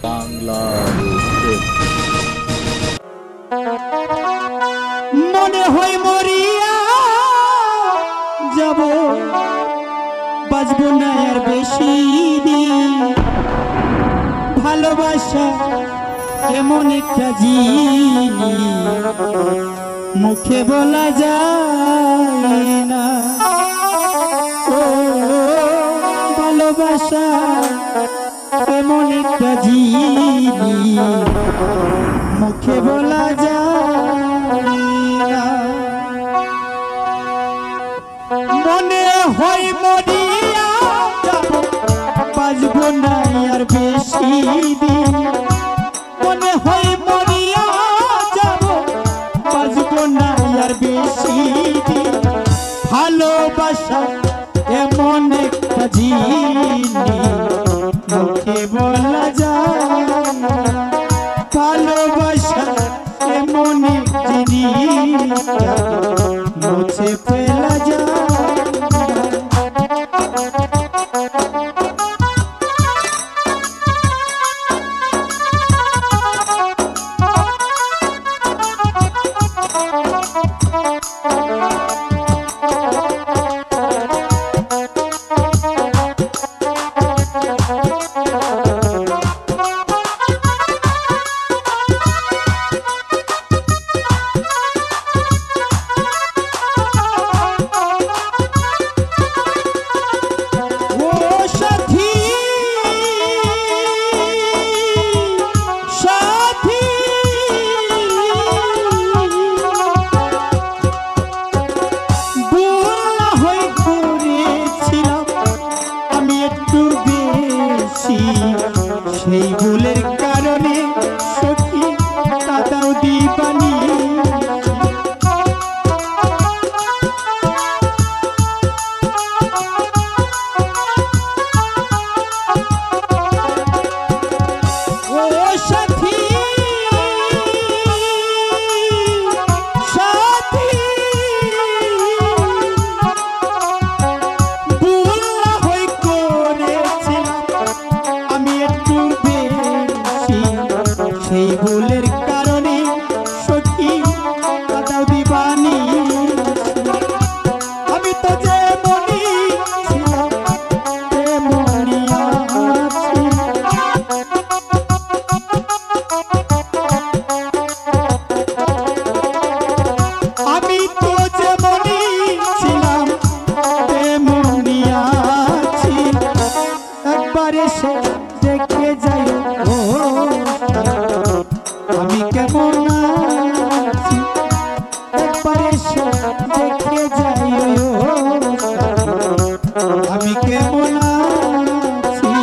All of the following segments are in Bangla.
বাংলাদেশ। মনে হয় মরিয়া যাব, বাঁচবো না আর বেশি দিন। ভালোবাসা এমন একটা জিনিস মুখে বলা যায় না। ও ভালোবাসা এমন একটা জিনিস মুখে বলা যায় না। মনে হয় মরিয়া যাব, বাঁচবো না আর বেশি দিন। মনে হয় মরিয়া যাব, বাঁচবো না আর বেশি দিন। ভালোবাসা এমন একটা জিনিস মুখে বলা যায় না। ভালোবাসা এমন একটা জিনিস মুছে ফেলা যায়। সেই ভুলের কারণে সখী কাদাও দিবানি। ও সাথী সাথী ভুল না হই করেছিলাম আমি একটু বেশি। সেই ভুলের কারণে সখী কাদাও দিবানি। আমি তো যেমনই ছিলাম তেমনই আছি। আমি তো যেমনই ছিলাম তেমনই আছি। একবার এসে দেখে যাই ও আমি কেমন আছি। একবার এসে দেখে যাই ও আমি কেমন আছি।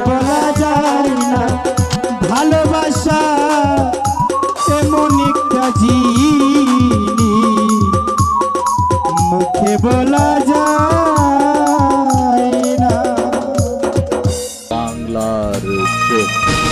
বলা যায় না ভালোবাসা এমন একটা জিনিস মুখে বলা যায় না। বাংলার চোখ।